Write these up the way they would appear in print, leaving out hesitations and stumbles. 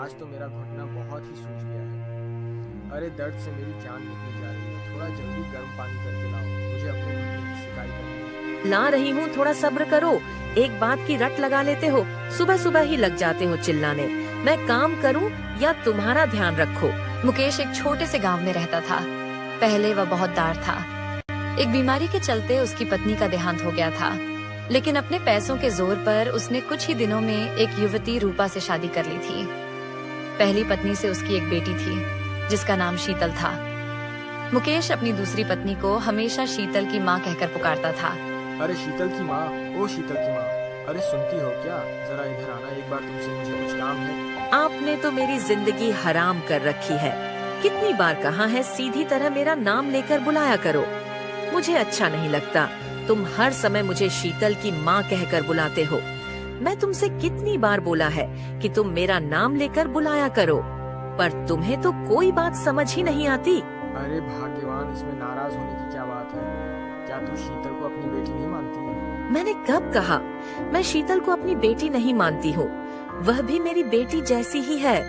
आज तो मेरा घुटना बहुत ही सूज गया है। अरे दर्द से मेरी जान निकली जा रही है। थोड़ा जल्दी गर्म पानी करके लाओ, मुझे अपने घुटने की सिकाई करनी है। ला रही हूँ, थोड़ा सब्र करो। एक बात की रट लगा लेते हो, सुबह सुबह ही लग जाते हो चिल्लाने। मैं काम करूँ या तुम्हारा ध्यान रखो। मुकेश एक छोटे से गांव में रहता था। पहले वह बहुत दार था। एक बीमारी के चलते उसकी पत्नी का देहांत हो गया था, लेकिन अपने पैसों के जोर पर उसने कुछ ही दिनों में एक युवती रूपा से शादी कर ली थी। पहली पत्नी से उसकी एक बेटी थी जिसका नाम शीतल था। मुकेश अपनी दूसरी पत्नी को हमेशा शीतल की माँ कहकर पुकारता था। अरे शीतल की माँ, ओ शीतल की माँ, अरे सुनती हो क्या? जरा इधर आना एक बार, तुमसे मुझे कुछ काम है। आपने तो मेरी जिंदगी हराम कर रखी है। कितनी बार कहा है सीधी तरह मेरा नाम लेकर बुलाया करो। मुझे अच्छा नहीं लगता तुम हर समय मुझे शीतल की माँ कहकर बुलाते हो। मैं तुमसे कितनी बार बोला है कि तुम मेरा नाम लेकर बुलाया करो, पर तुम्हें तो कोई बात समझ ही नहीं आती। अरे भाग्यवान, इसमें नाराज होने की क्या बात है? क्या तू शीतल को अपनी बेटी नहीं मानती है? मैंने कब कहा मैं शीतल को अपनी बेटी नहीं मानती हूँ? वह भी मेरी बेटी जैसी ही है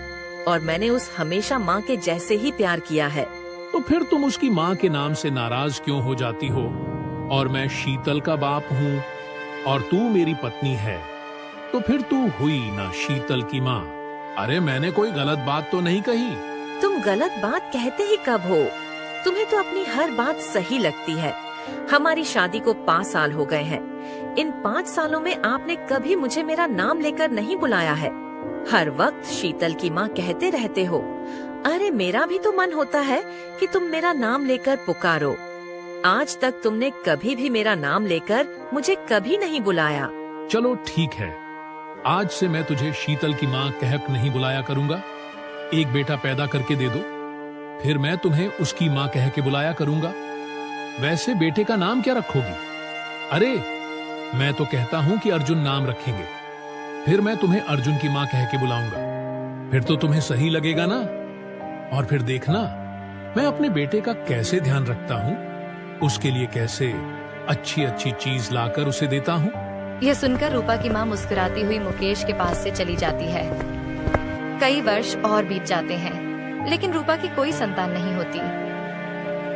और मैंने उस हमेशा माँ के जैसे ही प्यार किया है। तो फिर तुम उसकी माँ के नाम से नाराज क्यों हो जाती हो? और मैं शीतल का बाप हूँ और तू मेरी पत्नी है, तो फिर तू हुई ना शीतल की माँ। अरे मैंने कोई गलत बात तो नहीं कही। तुम गलत बात कहते ही कब हो? तुम्हें तो अपनी हर बात सही लगती है। हमारी शादी को 5 साल हो गए हैं। इन 5 सालों में आपने कभी मुझे मेरा नाम लेकर नहीं बुलाया है। हर वक्त शीतल की माँ कहते रहते हो। अरे मेरा भी तो मन होता है कि तुम मेरा नाम लेकर पुकारो। आज तक तुमने कभी भी मेरा नाम लेकर मुझे कभी नहीं बुलाया। चलो ठीक है, आज से मैं तुझे शीतल की माँ कहक नहीं बुलाया करूंगा। एक बेटा पैदा करके दे दो, फिर मैं तुम्हें उसकी माँ कह के बुलाया करूंगा। वैसे बेटे का नाम क्या रखोगी? अरे मैं तो कहता हूँ कि अर्जुन नाम रखेंगे, फिर मैं तुम्हें अर्जुन की माँ कह के बुलाऊंगा। फिर तो तुम्हें सही लगेगा ना? और फिर देखना मैं अपने बेटे का कैसे ध्यान रखता हूँ, उसके लिए कैसे अच्छी अच्छी चीज लाकर उसे देता हूँ। यह सुनकर रूपा की माँ मुस्कुराती हुई मुकेश के पास से चली जाती है। कई वर्ष और बीत जाते हैं, लेकिन रूपा की कोई संतान नहीं होती।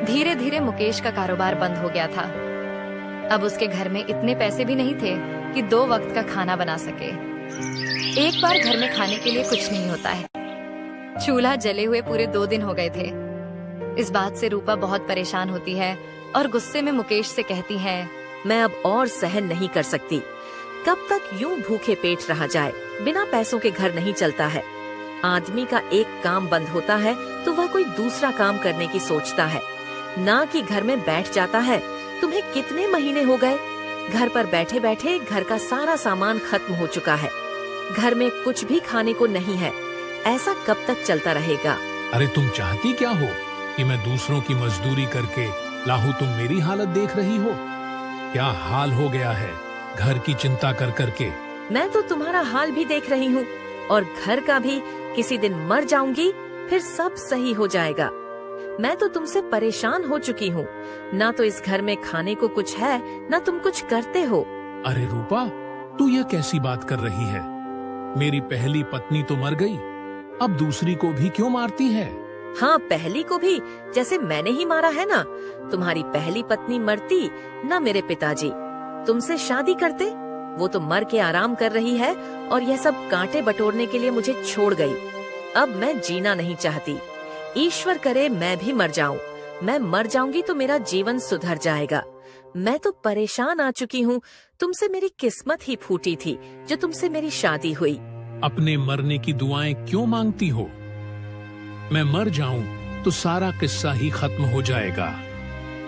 धीरे धीरे मुकेश का कारोबार बंद हो गया था। अब उसके घर में इतने पैसे भी नहीं थे कि 2 वक्त का खाना बना सके। एक बार घर में खाने के लिए कुछ नहीं होता है। चूल्हा जले हुए पूरे 2 दिन हो गए थे। इस बात से रूपा बहुत परेशान होती है और गुस्से में मुकेश से कहती है, मैं अब और सहन नहीं कर सकती। कब तक यूं भूखे पेट रहा जाए? बिना पैसों के घर नहीं चलता है। आदमी का एक काम बंद होता है तो वह कोई दूसरा काम करने की सोचता है, ना कि घर में बैठ जाता है। तुम्हें कितने महीने हो गए? घर पर बैठे बैठे घर का सारा सामान खत्म हो चुका है। घर में कुछ भी खाने को नहीं है। ऐसा कब तक चलता रहेगा? अरे तुम चाहती क्या हो कि मैं दूसरों की मजदूरी करके लाहू? तुम मेरी हालत देख रही हो, क्या हाल हो गया है घर की चिंता कर करके। मैं तो तुम्हारा हाल भी देख रही हूँ और घर का भी। किसी दिन मर जाऊंगी, फिर सब सही हो जाएगा। मैं तो तुमसे परेशान हो चुकी हूँ। ना तो इस घर में खाने को कुछ है, ना तुम कुछ करते हो। अरे रूपा, तू यह कैसी बात कर रही है? मेरी पहली पत्नी तो मर गई, अब दूसरी को भी क्यों मारती है? हाँ, पहली को भी जैसे मैंने ही मारा है ना। तुम्हारी पहली पत्नी मरती ना मेरे पिताजी तुमसे शादी करते। वो तो मर के आराम कर रही है और यह सब कांटे बटोरने के लिए मुझे छोड़ गई। अब मैं जीना नहीं चाहती। ईश्वर करे मैं भी मर जाऊं। मैं मर जाऊंगी तो मेरा जीवन सुधर जाएगा। मैं तो परेशान आ चुकी हूँ। तुमसे मेरी किस्मत ही फूटी थी जो तुमसे मेरी शादी हुई। अपने मरने की दुआएं क्यों मांगती हो? मैं मर जाऊं तो सारा किस्सा ही खत्म हो जाएगा।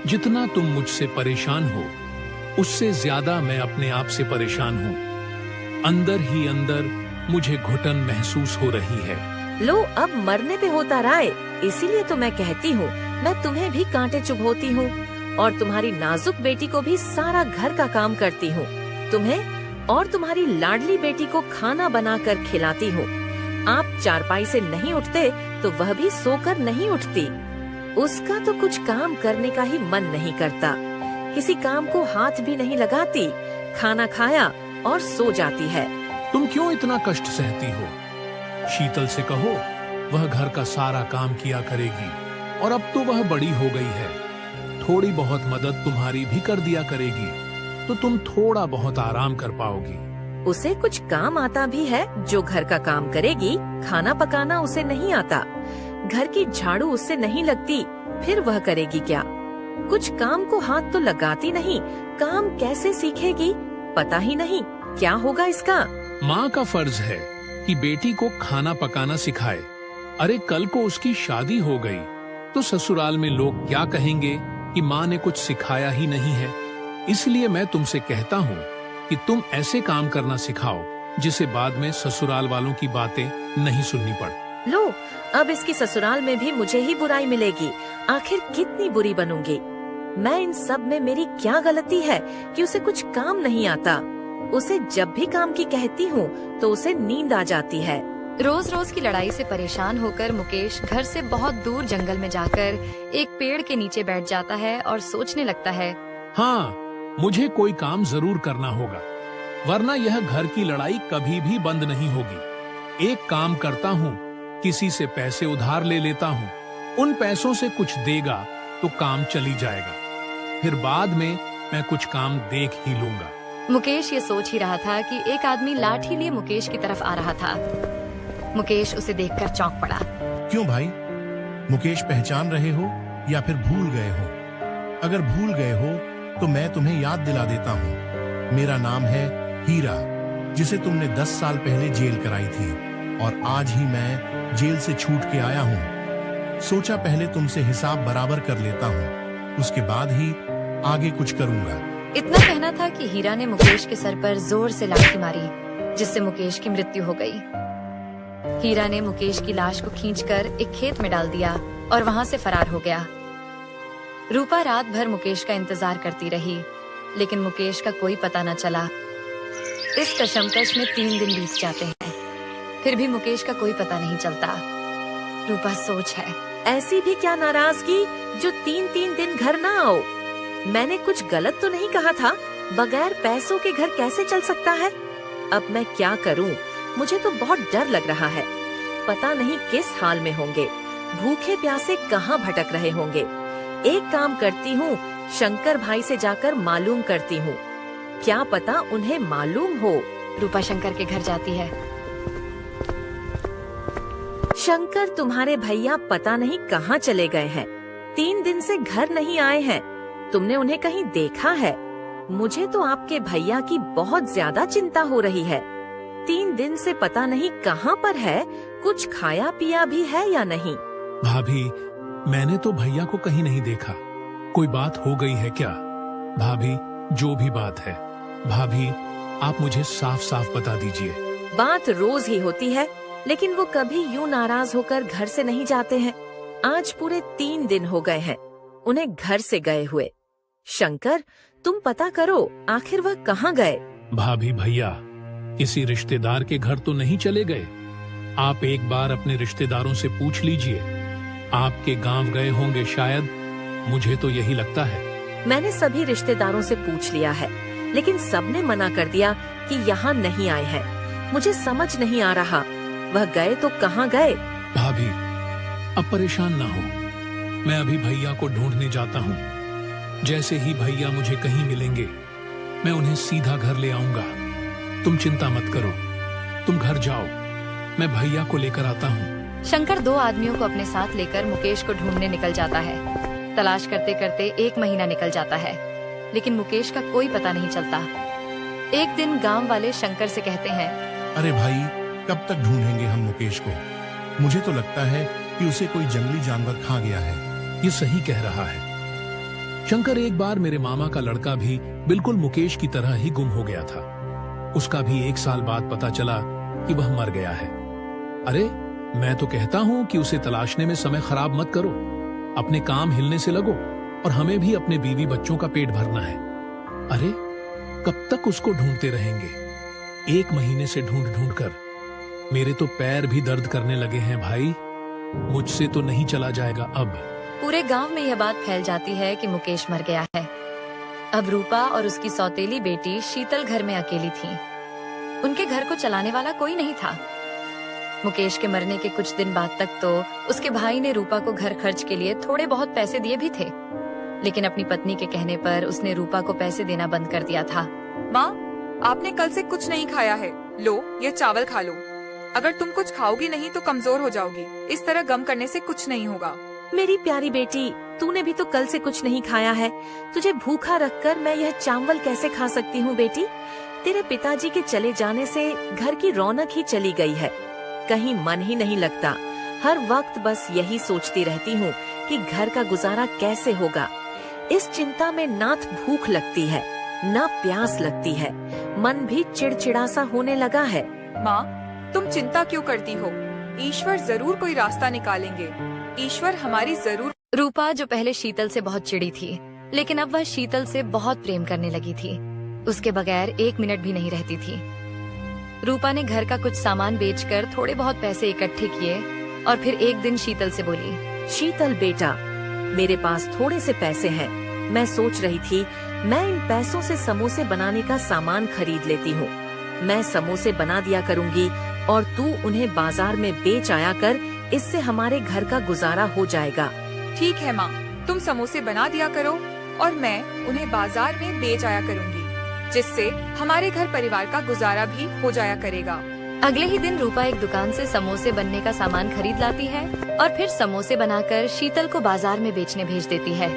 जितना तुम मुझसे परेशान हो, उससे ज्यादा मैं अपने आप से परेशान हूँ। अंदर ही अंदर मुझे घुटन महसूस हो रही है। लो, अब मरने पे होता राय। इसीलिए तो मैं कहती हूँ, मैं तुम्हें भी कांटे चुभोती हूँ और तुम्हारी नाजुक बेटी को भी सारा घर का काम करती हूँ। तुम्हें और तुम्हारी लाडली बेटी को खाना बनाकर खिलाती हूँ। आप चारपाई से नहीं उठते तो वह भी सोकर नहीं उठती। उसका तो कुछ काम करने का ही मन नहीं करता। किसी काम को हाथ भी नहीं लगाती। खाना खाया और सो जाती है। तुम क्यों इतना कष्ट सहती हो? शीतल से कहो वह घर का सारा काम किया करेगी, और अब तो वह बड़ी हो गई है, थोड़ी बहुत मदद तुम्हारी भी कर दिया करेगी, तो तुम थोड़ा बहुत आराम कर पाओगी। उसे कुछ काम आता भी है जो घर का काम करेगी, खाना पकाना उसे नहीं आता, घर की झाड़ू उससे नहीं लगती, फिर वह करेगी क्या? कुछ काम को हाथ तो लगाती नहीं, काम कैसे सीखेगी? पता ही नहीं क्या होगा इसका। माँ का फर्ज है कि बेटी को खाना पकाना सिखाए। अरे कल को उसकी शादी हो गई तो ससुराल में लोग क्या कहेंगे कि माँ ने कुछ सिखाया ही नहीं है। इसलिए मैं तुमसे कहता हूँ कि तुम ऐसे काम करना सिखाओ जिसे बाद में ससुराल वालों की बातें नहीं सुननी पड़े। लो, अब इसकी ससुराल में भी मुझे ही बुराई मिलेगी। आखिर कितनी बुरी बनूंगी मैं? इन सब में मेरी क्या गलती है कि उसे कुछ काम नहीं आता? उसे जब भी काम की कहती हूँ तो उसे नींद आ जाती है। रोज रोज की लड़ाई से परेशान होकर मुकेश घर से बहुत दूर जंगल में जाकर एक पेड़ के नीचे बैठ जाता है और सोचने लगता है, हाँ, मुझे कोई काम जरूर करना होगा, वरना यह घर की लड़ाई कभी भी बंद नहीं होगी। एक काम करता हूँ, किसी से पैसे उधार ले लेता हूँ, उन पैसों से कुछ देगा तो काम चली जाएगा, फिर बाद में मैं कुछ काम देख ही लूंगा। मुकेश ये सोच ही रहा था कि एक आदमी लाठी लिए मुकेश की तरफ आ रहा था। मुकेश उसे देखकर चौंक पड़ा। क्यों भाई, मुकेश पहचान रहे हो या फिर भूल गए हो? अगर भूल गए हो तो मैं तुम्हें याद दिला देता हूँ। मेरा नाम है हीरा, जिसे तुमने 10 साल पहले जेल कराई थी, और आज ही मैं जेल से छूट के आया हूँ। सोचा पहले तुमसे हिसाब बराबर कर लेता हूँ, उसके बाद ही आगे कुछ करूँगा। इतना कहना था कि हीरा ने मुकेश के सर पर जोर से लाठी मारी, जिससे मुकेश की मृत्यु हो गई। हीरा ने मुकेश की लाश को खींचकर एक खेत में डाल दिया और वहाँ से फरार हो गया। रूपा रात भर मुकेश का इंतजार करती रही, लेकिन मुकेश का कोई पता न चला। इस कशमकश में 3 दिन बीत जाते हैं, फिर भी मुकेश का कोई पता नहीं चलता। रूपा सोच है, ऐसी भी क्या नाराजगी जो 3-3 दिन घर ना आओ? मैंने कुछ गलत तो नहीं कहा था? बगैर पैसों के घर कैसे चल सकता है? अब मैं क्या करूं? मुझे तो बहुत डर लग रहा है। पता नहीं किस हाल में होंगे, भूखे प्यासे कहाँ भटक रहे होंगे। एक काम करती हूँ, शंकर भाई से जाकर मालूम करती हूँ, क्या पता उन्हें मालूम हो। रूपा शंकर के घर जाती है। शंकर, तुम्हारे भैया पता नहीं कहाँ चले गए हैं, 3 दिन से घर नहीं आए हैं। तुमने उन्हें कहीं देखा है? मुझे तो आपके भैया की बहुत ज्यादा चिंता हो रही है। 3 दिन से पता नहीं कहाँ पर है, कुछ खाया पिया भी है या नहीं? भाभी, मैंने तो भैया को कहीं नहीं देखा। कोई बात हो गई है क्या? भाभी, जो भी बात है, भाभी आप मुझे साफ साफ बता दीजिए। बात रोज ही होती है, लेकिन वो कभी यूं नाराज होकर घर से नहीं जाते हैं। आज पूरे 3 दिन हो गए हैं उन्हें घर से गए हुए। शंकर, तुम पता करो आखिर वह कहाँ गए? भाभी, भैया किसी रिश्तेदार के घर तो नहीं चले गए? आप एक बार अपने रिश्तेदारों से पूछ लीजिए, आपके गांव गए होंगे शायद, मुझे तो यही लगता है। मैंने सभी रिश्तेदारों से पूछ लिया है, लेकिन सबने मना कर दिया कि यहाँ नहीं आए हैं। मुझे समझ नहीं आ रहा वह गए तो कहाँ गए। भाभी, अब परेशान ना हो, मैं अभी भैया को ढूंढने जाता हूँ। जैसे ही भैया मुझे कहीं मिलेंगे, मैं उन्हें सीधा घर ले आऊंगा। तुम चिंता मत करो, तुम घर जाओ, मैं भैया को लेकर आता हूँ। शंकर 2 आदमियों को अपने साथ लेकर मुकेश को ढूंढने निकल जाता है। तलाश करते करते 1 महीना निकल जाता है, लेकिन मुकेश का कोई पता नहीं चलता। एक दिन गांव वाले शंकर से कहते हैं, अरे भाई, कब तक ढूंढेंगे हम मुकेश को? मुझे तो लगता है कि उसे कोई जंगली जानवर खा गया है। ये सही कह रहा है शंकर। एक बार मेरे मामा का लड़का भी बिल्कुल मुकेश की तरह ही गुम हो गया था। उसका भी 1 साल बाद पता चला कि वह मर गया है। अरे, मैं तो कहता हूँ कि उसे तलाशने में समय खराब मत करो, अपने काम हिलने से लगो, और हमें भी अपने बीवी बच्चों का पेट भरना है। अरे, कब तक उसको ढूंढते रहेंगे? 1 महीने से ढूंढ ढूंढ कर मेरे तो पैर भी दर्द करने लगे हैं भाई। मुझसे तो नहीं चला जाएगा अब। पूरे गांव में यह बात फैल जाती है कि मुकेश मर गया है। अब रूपा और उसकी सौतेली बेटी शीतल घर में अकेली थी। उनके घर को चलाने वाला कोई नहीं था। मुकेश के मरने के कुछ दिन बाद तक तो उसके भाई ने रूपा को घर खर्च के लिए थोड़े बहुत पैसे दिए भी थे, लेकिन अपनी पत्नी के कहने पर उसने रूपा को पैसे देना बंद कर दिया था। माँ, आपने कल से कुछ नहीं खाया है, लो ये चावल खा लो। अगर तुम कुछ खाओगी नहीं तो कमजोर हो जाओगी। इस तरह गम करने से कुछ नहीं होगा। मेरी प्यारी बेटी, तूने भी तो कल से कुछ नहीं खाया है। तुझे भूखा रखकर मैं यह चावल कैसे खा सकती हूँ बेटी? तेरे पिताजी के चले जाने से घर की रौनक ही चली गई है। कहीं मन ही नहीं लगता। हर वक्त बस यही सोचती रहती हूँ कि घर का गुजारा कैसे होगा। इस चिंता में ना भूख लगती है, ना प्यास लगती है। मन भी चिड़चिड़ा सा होने लगा है। माँ, तुम चिंता क्यों करती हो? ईश्वर जरूर कोई रास्ता निकालेंगे। ईश्वर हमारी जरूर। रूपा, जो पहले शीतल से बहुत चिढ़ी थी, लेकिन अब वह शीतल से बहुत प्रेम करने लगी थी। उसके बगैर एक मिनट भी नहीं रहती थी। रूपा ने घर का कुछ सामान बेचकर थोड़े बहुत पैसे इकट्ठे किए और फिर एक दिन शीतल से बोली, शीतल बेटा, मेरे पास थोड़े से पैसे हैं। मैं सोच रही थी मैं इन पैसों से समोसे बनाने का सामान खरीद लेती हूँ। मैं समोसे बना दिया करूँगी और तू उन्हें बाजार में बेच आया कर। इससे हमारे घर का गुजारा हो जाएगा। ठीक है माँ, तुम समोसे बना दिया करो और मैं उन्हें बाजार में बेच आया करूँगी, जिससे हमारे घर परिवार का गुजारा भी हो जाया करेगा। अगले ही दिन रूपा एक दुकान से समोसे बनने का सामान खरीद लाती है और फिर समोसे बनाकर शीतल को बाजार में बेचने भेज देती है।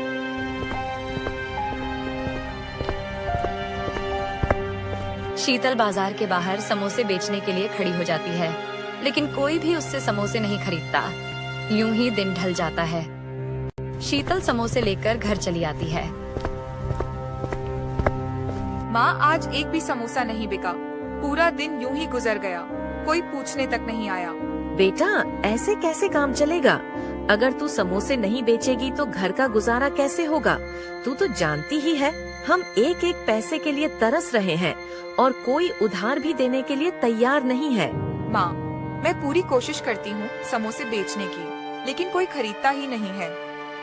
शीतल बाजार के बाहर समोसे बेचने के लिए खड़ी हो जाती है, लेकिन कोई भी उससे समोसे नहीं खरीदता। यूं ही दिन ढल जाता है। शीतल समोसे लेकर घर चली आती है। माँ, आज एक भी समोसा नहीं बिका। पूरा दिन यूं ही गुजर गया, कोई पूछने तक नहीं आया। बेटा, ऐसे कैसे काम चलेगा? अगर तू समोसे नहीं बेचेगी तो घर का गुजारा कैसे होगा? तू तो जानती ही है, हम एक एक पैसे के लिए तरस रहे हैं और कोई उधार भी देने के लिए तैयार नहीं है। माँ, मैं पूरी कोशिश करती हूँ समोसे बेचने की, लेकिन कोई खरीदता ही नहीं है।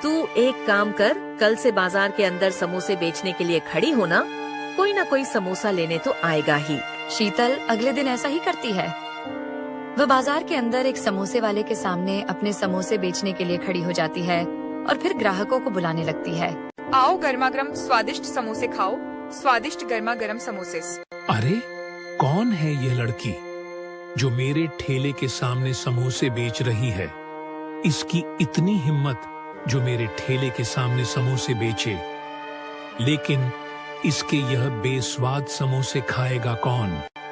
तू एक काम कर, कल से बाजार के अंदर समोसे बेचने के लिए खड़ी हो ना, कोई ना कोई समोसा लेने तो आएगा ही। शीतल अगले दिन ऐसा ही करती है। वह बाजार के अंदर एक समोसे वाले के सामने अपने समोसे बेचने के लिए खड़ी हो जाती है और फिर ग्राहकों को बुलाने लगती है। आओ, गर्मा गर्म स्वादिष्ट समोसे खाओ, स्वादिष्ट गर्मा गर्म समोसे। अरे, कौन है यह लड़की जो मेरे ठेले के सामने समोसे बेच रही है? इसकी इतनी हिम्मत जो मेरे ठेले के सामने समोसे बेचे, लेकिन इसके यह बेस्वाद समोसे खाएगा कौन?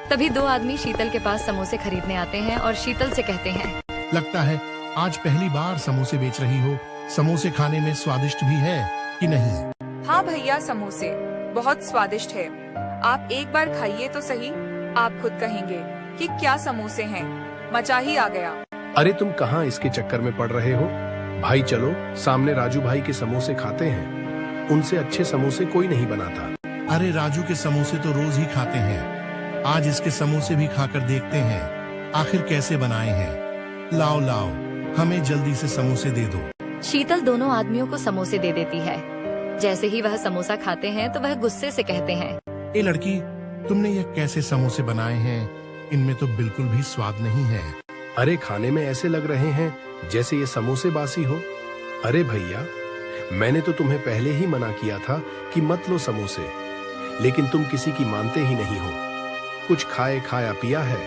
तभी दो आदमी शीतल के पास समोसे खरीदने आते हैं और शीतल से कहते हैं, लगता है आज पहली बार समोसे बेच रही हो। समोसे खाने में स्वादिष्ट भी है कि नहीं? हाँ भैया, समोसे बहुत स्वादिष्ट है। आप एक बार खाइए तो सही, आप खुद कहेंगे कि क्या समोसे हैं। मजा ही आ गया। अरे तुम कहाँ इसके चक्कर में पड़ रहे हो? भाई चलो, सामने राजू भाई के समोसे खाते हैं। उनसे अच्छे समोसे कोई नहीं बनाता। अरे राजू के समोसे तो रोज ही खाते हैं, आज इसके समोसे भी खाकर देखते हैं आखिर कैसे बनाए हैं। लाओ लाओ, हमें जल्दी से समोसे दे दो। शीतल दोनों आदमियों को समोसे दे देती है। जैसे ही वह समोसा खाते हैं तो वह गुस्से से कहते हैं, ए लड़की, तुमने ये कैसे समोसे बनाए हैं? इनमें तो बिल्कुल भी स्वाद नहीं है। अरे खाने में ऐसे लग रहे हैं जैसे ये समोसे बासी हो। अरे भैया, मैंने तो तुम्हें पहले ही मना किया था कि मत लो समोसे, लेकिन तुम किसी की मानते ही नहीं हो। कुछ खाया पिया है?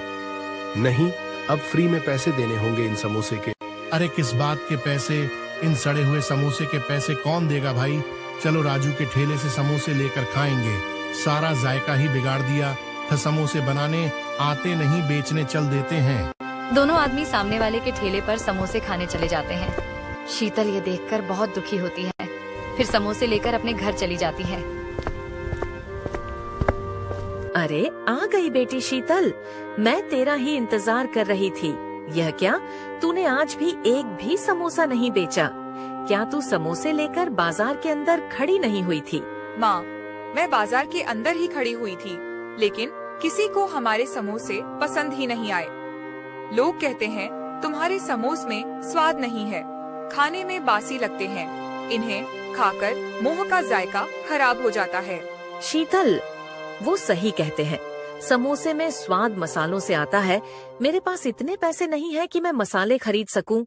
नहीं, अब फ्री में पैसे देने होंगे इन समोसे के। अरे किस बात के पैसे? इन सड़े हुए समोसे के पैसे कौन देगा भाई? चलो राजू के ठेले से समोसे लेकर खाएंगे। सारा जायका ही बिगाड़ दिया था। समोसे बनाने आते नहीं, बेचने चल देते हैं। दोनों आदमी सामने वाले के ठेले पर समोसे खाने चले जाते हैं। शीतल ये देखकर बहुत दुखी होती है, फिर समोसे लेकर अपने घर चली जाती है। अरे आ गई बेटी शीतल, मैं तेरा ही इंतजार कर रही थी। यह क्या, तूने आज भी एक भी समोसा नहीं बेचा? क्या तू समोसे लेकर बाजार के अंदर खड़ी नहीं हुई थी? माँ, मैं बाजार के अंदर ही खड़ी हुई थी, लेकिन किसी को हमारे समोसे पसंद ही नहीं आए। लोग कहते हैं तुम्हारे समोस में स्वाद नहीं है, खाने में बासी लगते हैं, इन्हें खाकर मुंह का जायका खराब हो जाता है। शीतल, वो सही कहते हैं, समोसे में स्वाद मसालों से आता है। मेरे पास इतने पैसे नहीं है कि मैं मसाले खरीद सकूं।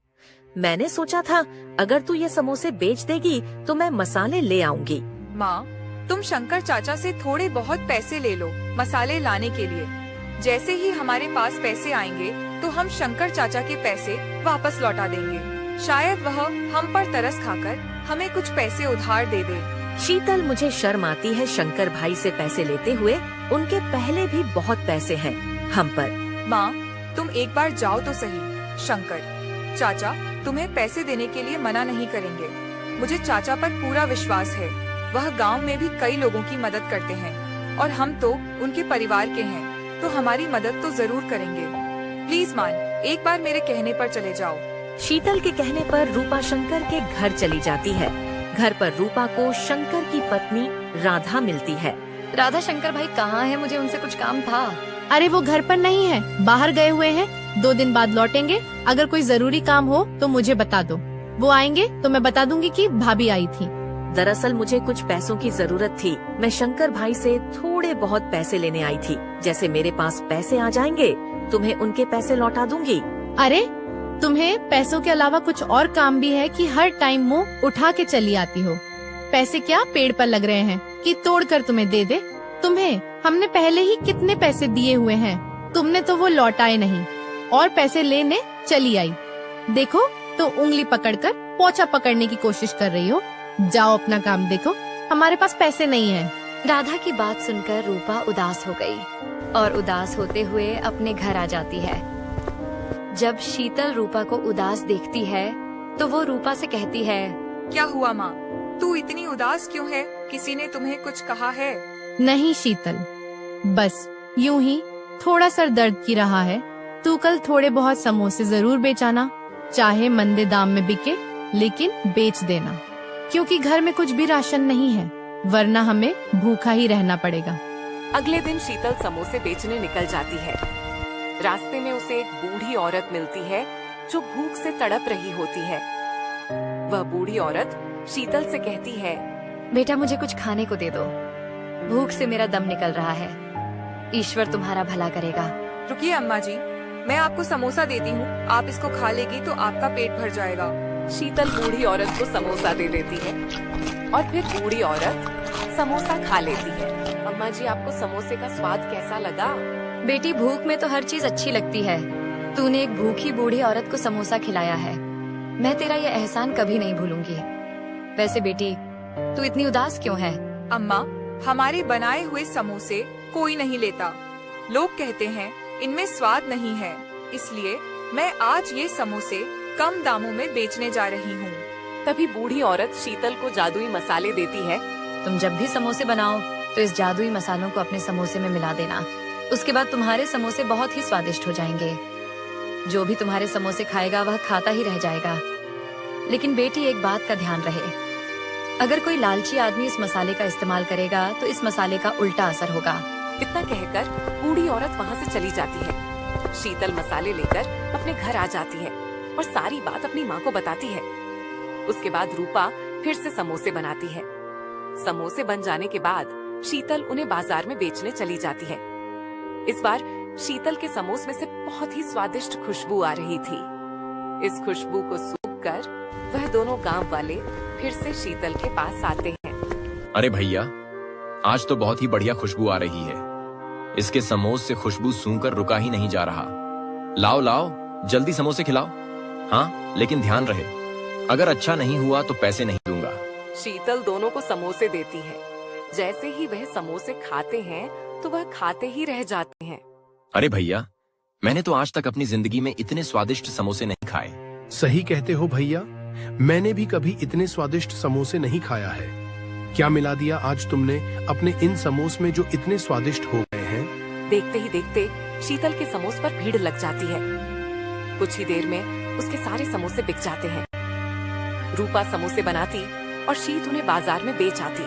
मैंने सोचा था अगर तू ये समोसे बेच देगी तो मैं मसाले ले आऊंगी। माँ, तुम शंकर चाचा से थोड़े बहुत पैसे ले लो मसाले लाने के लिए। जैसे ही हमारे पास पैसे आएंगे तो हम शंकर चाचा के पैसे वापस लौटा देंगे। शायद वह हम पर तरस खाकर हमें कुछ पैसे उधार दे दे। शीतल, मुझे शर्म आती है शंकर भाई से पैसे लेते हुए। उनके पहले भी बहुत पैसे हैं हम पर। माँ, तुम एक बार जाओ तो सही। शंकर चाचा तुम्हें पैसे देने के लिए मना नहीं करेंगे। मुझे चाचा पर पूरा विश्वास है। वह गांव में भी कई लोगों की मदद करते हैं और हम तो उनके परिवार के हैं, तो हमारी मदद तो जरूर करेंगे। प्लीज मान, एक बार मेरे कहने पर चले जाओ। शीतल के कहने पर रूपा शंकर के घर चली जाती है। घर पर रूपा को शंकर की पत्नी राधा मिलती है। राधा, शंकर भाई कहाँ है? मुझे उनसे कुछ काम था। अरे वो घर पर नहीं है, बाहर गए हुए हैं। 2 दिन बाद लौटेंगे। अगर कोई जरूरी काम हो तो मुझे बता दो। वो आएंगे तो मैं बता दूंगी कि भाभी आई थी। दरअसल मुझे कुछ पैसों की जरूरत थी। मैं शंकर भाई से थोड़े बहुत पैसे लेने आई थी। जैसे मेरे पास पैसे आ जाएंगे तुम्हें उनके पैसे लौटा दूंगी। अरे तुम्हें पैसों के अलावा कुछ और काम भी है कि हर टाइम मुंह उठा के चली आती हो? पैसे क्या पेड़ पर लग रहे हैं कि तोड़ कर तुम्हें दे दे? तुम्हें हमने पहले ही कितने पैसे दिए हुए हैं, तुमने तो वो लौटाए नहीं और पैसे लेने चली आई। देखो तो उंगली पकड़कर पोछा पकड़ने की कोशिश कर रही हो। जाओ अपना काम देखो, हमारे पास पैसे नहीं है। राधा की बात सुनकर रूपा उदास हो गई और उदास होते हुए अपने घर आ जाती है। जब शीतल रूपा को उदास देखती है तो वो रूपा से कहती है, क्या हुआ माँ, तू इतनी उदास क्यों है? किसी ने तुम्हें कुछ कहा है? नहीं शीतल, बस यूं ही थोड़ा सर दर्द की रहा है। तू कल थोड़े बहुत समोसे जरूर बेचाना, चाहे मंदे दाम में बिके, लेकिन बेच देना, क्योंकि घर में कुछ भी राशन नहीं है, वरना हमें भूखा ही रहना पड़ेगा। अगले दिन शीतल समोसे बेचने निकल जाती है। रास्ते में उसे एक बूढ़ी औरत मिलती है जो भूख से तड़प रही होती है। वह बूढ़ी औरत शीतल से कहती है, बेटा मुझे कुछ खाने को दे दो, भूख से मेरा दम निकल रहा है। ईश्वर तुम्हारा भला करेगा। रुकिए अम्मा जी, मैं आपको समोसा देती हूँ, आप इसको खा लेगी तो आपका पेट भर जाएगा। शीतल बूढ़ी औरत को समोसा दे देती है और फिर बूढ़ी औरत समोसा खा लेती है। अम्मा जी, आपको समोसे का स्वाद कैसा लगा? बेटी, भूख में तो हर चीज अच्छी लगती है। तूने एक भूखी बूढ़ी औरत को समोसा खिलाया है, मैं तेरा ये एहसान कभी नहीं भूलूंगी। वैसे बेटी, तू इतनी उदास क्यों है? अम्मा, हमारे बनाए हुए समोसे कोई नहीं लेता। लोग कहते हैं इनमें स्वाद नहीं है, इसलिए मैं आज ये समोसे कम दामों में बेचने जा रही हूँ। तभी बूढ़ी औरत शीतल को जादुई मसाले देती है। तुम जब भी समोसे बनाओ तो इस जादुई मसालों को अपने समोसे में मिला देना। उसके बाद तुम्हारे समोसे बहुत ही स्वादिष्ट हो जाएंगे। जो भी तुम्हारे समोसे खाएगा वह खाता ही रह जाएगा। लेकिन बेटी, एक बात का ध्यान रहे, अगर कोई लालची आदमी इस मसाले का इस्तेमाल करेगा तो इस मसाले का उल्टा असर होगा। इतना कहकर बूढ़ी औरत वहाँ से चली जाती है। शीतल मसाले लेकर अपने घर आ जाती है और सारी बात अपनी माँ को बताती है। उसके बाद रूपा फिर से समोसे बनाती है। समोसे बन जाने के बाद शीतल उन्हें बाजार में बेचने चली जाती है। इस बार शीतल के समोसे में से बहुत ही स्वादिष्ट खुशबू आ रही थी। इस खुशबू को सूंघकर वह दोनों गांव वाले फिर से शीतल के पास आते हैं। अरे भैया, आज तो बहुत ही बढ़िया खुशबू आ रही है। इसके समोसे से खुशबू सूंघकर रुका ही नहीं जा रहा। लाओ लाओ, जल्दी समोसे खिलाओ। हाँ, लेकिन ध्यान रहे, अगर अच्छा नहीं हुआ तो पैसे नहीं दूंगा। शीतल दोनों को समोसे देती है। जैसे ही वह समोसे खाते हैं तो वह खाते ही रह जाते हैं। अरे भैया, मैंने तो आज तक अपनी जिंदगी में इतने स्वादिष्ट समोसे नहीं खाए। सही कहते हो भैया, मैंने भी कभी इतने स्वादिष्ट समोसे नहीं खाया है। क्या मिला दिया आज तुमने अपने इन समोसे में जो इतने स्वादिष्ट हो गए हैं? देखते ही देखते शीतल के समोसे पर भीड़ लग जाती है। कुछ ही देर में उसके सारे समोसे बिक जाते हैं। रूपा समोसे बनाती और शीत उन्हें बाजार में बेच आती।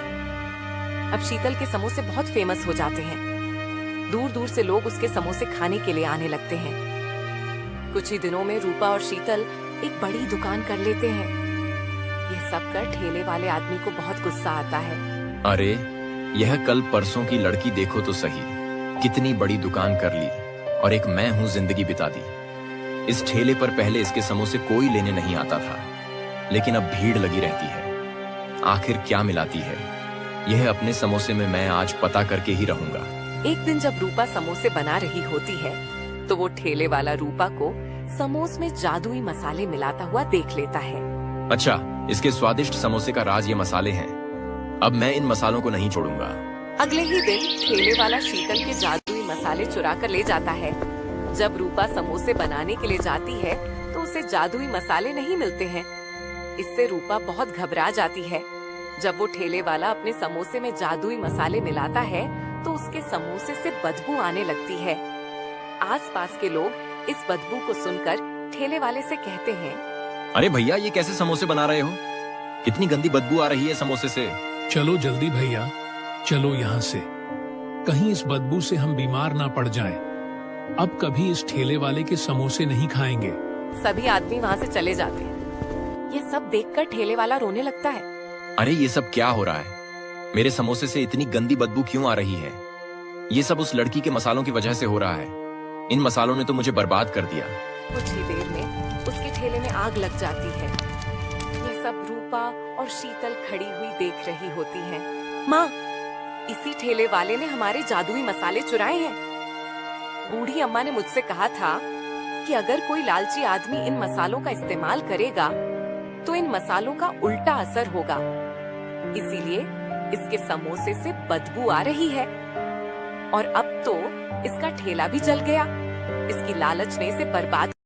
अब शीतल के समोसे बहुत फेमस हो जाते हैं। दूर दूर से लोग उसके समोसे खाने के लिए आने लगते हैं। कुछ ही दिनों में रूपा और शीतल एक बड़ी दुकान कर लेते हैं। यह सब कर ठेले वाले आदमी को बहुत गुस्सा आता है। अरे, यह कल परसों की लड़की देखो तो सही, कितनी बड़ी दुकान कर ली और एक मैं हूं जिंदगी बिता दी। इस ठेले पर पहले इसके समोसे कोई लेने नहीं आता था, लेकिन अब भीड़ लगी रहती है। आखिर क्या मिलाती है यह अपने समोसे में मैं आज पता करके ही रहूंगा। एक दिन जब रूपा समोसे बना रही होती है तो वो ठेले वाला रूपा को समोस में जादुई मसाले मिलाता हुआ देख लेता है। अच्छा, इसके स्वादिष्ट समोसे का राज ये मसाले हैं। अब मैं इन मसालों को नहीं छोड़ूंगा। अगले ही दिन ठेले वाला शीतल के जादुई मसाले चुरा कर ले जाता है। जब रूपा समोसे बनाने के लिए जाती है तो उसे जादुई मसाले नहीं मिलते हैं। इससे रूपा बहुत घबरा जाती है। जब वो ठेले वाला अपने समोसे में जादुई मसाले मिलाता है तो उसके समोसे से बदबू आने लगती है। आसपास के लोग इस बदबू को सुनकर ठेले वाले से कहते हैं, अरे भैया, ये कैसे समोसे बना रहे हो? कितनी गंदी बदबू आ रही है समोसे से। चलो जल्दी भैया, चलो यहाँ से, कहीं इस बदबू से हम बीमार ना पड़ जाएं। अब कभी इस ठेले वाले के समोसे नहीं खाएंगे। सभी आदमी वहाँ से चले जाते हैं। ये सब देखकर ठेले वाला रोने लगता है। अरे ये सब क्या हो रहा है? मेरे समोसे से इतनी गंदी बदबू क्यों आ रही है? ये सब उस लड़की के मसालों की वजह से हो रहा है। इन मसालों ने तो मुझे बर्बाद कर दिया। कुछ ही देर में उसके ठेले में आग लग जाती है। ये सब रूपा और शीतल खड़ी हुई देख रही होती हैं। माँ, इसी ठेले वाले ने हमारे जादुई मसाले चुराए हैं। बूढ़ी अम्मा ने मुझसे कहा था कि अगर कोई लालची आदमी इन मसालों का इस्तेमाल करेगा तो इन मसालों का उल्टा असर होगा। इसीलिए इसके समोसे से बदबू आ रही है और अब तो इसका ठेला भी जल गया। इसकी लालच ने इसे बर्बाद